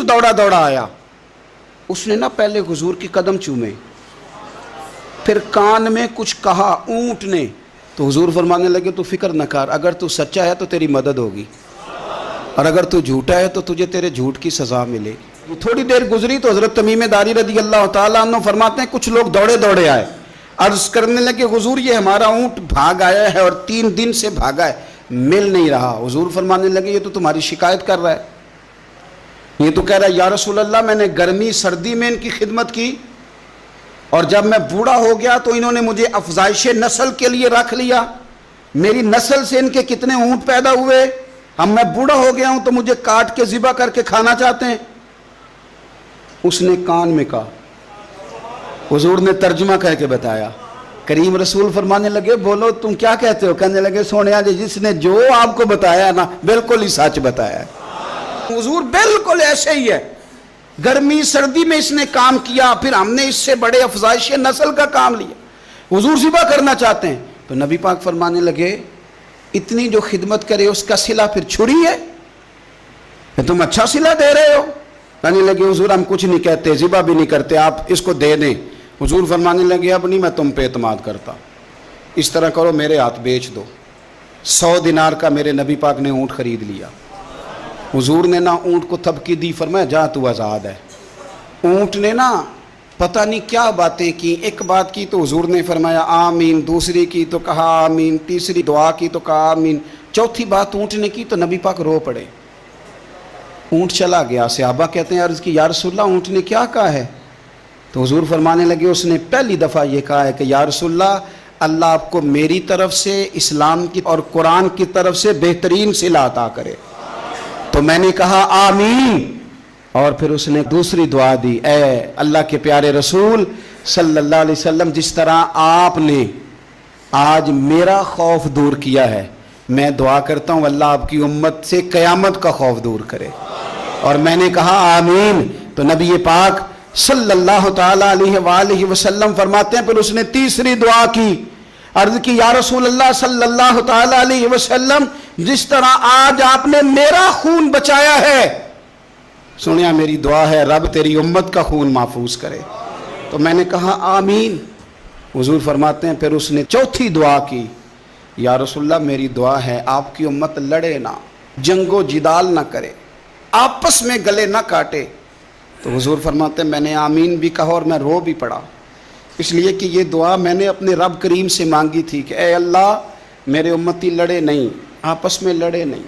दौड़ा दौड़ा आया। उसने ना पहले हुजूर की कदम चूमे, फिर कान में कुछ कहा ऊंट ने, तो हुजूर फरमाने लगे तू फिक्र न कर, अगर तू सच्चा है तो तेरी मदद होगी, और अगर तू झूठा है तो तुझे तेरे झूठ की सजा मिलेगी। थोड़ी देर गुजरी तो हजरत तमीम दारी रदी अल्लाह तआला अन्हु फरमाते हैं कुछ लोग दौड़े दौड़े आए, अर्ज करने लगे हुजूर ये हमारा ऊंट भाग आया है और 3 दिन से भागा है, मिल नहीं रहा। हुजूर फरमाने लगे ये तो तुम्हारी शिकायत कर रहा है, ये तो कह रहा है या रसूल अल्लाह मैंने गर्मी सर्दी में इनकी खिदमत की, और जब मैं बूढ़ा हो गया तो इन्होंने मुझे अफजाइश नस्ल के लिए रख लिया, मेरी नस्ल से इनके कितने ऊंट पैदा हुए, अब मैं बूढ़ा हो गया हूं तो मुझे काट के ज़िबा करके खाना चाहते हैं। उसने कान में कहा, हुजूर ने तर्जुमा कह के बताया। करीम रसूल फरमाने लगे बोलो तुम क्या कहते हो? कहने लगे सोनिया जी जिसने जो आपको बताया ना बिल्कुल ही सच बताया है। हुजूर बिल्कुल ऐसे ही है, गर्मी सर्दी में इसने काम किया, फिर हमने इससे बड़े अफजाइश नस्ल का काम लिया, हुजूर ज़िबा करना चाहते हैं। तो नबी पाक फरमाने लगे इतनी जो खिदमत करे उसका सिला फिर छुरी है, तुम अच्छा सिला दे रहे हो। कहने लगे हुजूर हम कुछ नहीं कहते, ज़िबा भी नहीं करते, आप इसको दे दें। हुजूर फरमाने लगे अब नहीं मैं तुम पे एतमाद करता, इस तरह करो मेरे हाथ बेच दो। 100 दिनार का मेरे नबी पाक ने ऊँट खरीद लिया। हुजूर ने ना ऊँट को थपकी दी, फरमाया जा तू आज़ाद है। ऊँट ने ना पता नहीं क्या बातें की, एक बात की तो हुजूर ने फरमाया आमीन, दूसरी की तो कहा आमीन, तीसरी दुआ की तो कहा आमीन, चौथी बात ऊँट ने की तो नबी पाक रो पड़े। ऊँट चला गया। सहाबा कहते हैं अर्ज़ की या रसूलल्लाह ऊँट ने क्या कहा है? तो हुजूर फरमाने लगे उसने पहली दफ़ा ये कहा है कि या रसूलल्लाह अल्लाह आपको मेरी तरफ से इस्लाम की और कुरान की तरफ से बेहतरीन सिला अता करे। तो मैंने कहा आमीन, और फिर उसने दूसरी दुआ दी, ए अल्लाह के प्यारे रसूल सल्लल्लाहु अलैहि वसल्लम जिस तरह आपने आज मेरा खौफ दूर किया है, मैं दुआ करता हूँ अल्लाह आपकी उम्मत से क़यामत का खौफ दूर करे। और मैंने कहा आमीन। तो नबी पाक सल्लल्लाहु ताला अलैहि वसल्लम फरमाते हैं फिर उसने तीसरी दुआ की, अर्ज़ की या रसूल अल्लाह सल्लल्लाहु ताला अलैहि वसल्लम जिस तरह आज आपने मेरा खून बचाया है, सुनिया मेरी दुआ है रब तेरी उम्मत का खून महफूज करे। तो मैंने कहा आमीन। हुजूर फरमाते हैं फिर उसने चौथी दुआ की, या रसूलल्लाह मेरी दुआ है आपकी उम्मत लड़े ना, जंगो जिदाल ना करे, आपस में गले ना काटे। तो हुजूर फरमाते हैं मैंने आमीन भी कहा और मैं रो भी पड़ा, इसलिए कि ये दुआ मैंने अपने रब करीम से मांगी थी कि ए अल्लाह मेरे उम्मती लड़े नहीं, आपस में लड़े नहीं।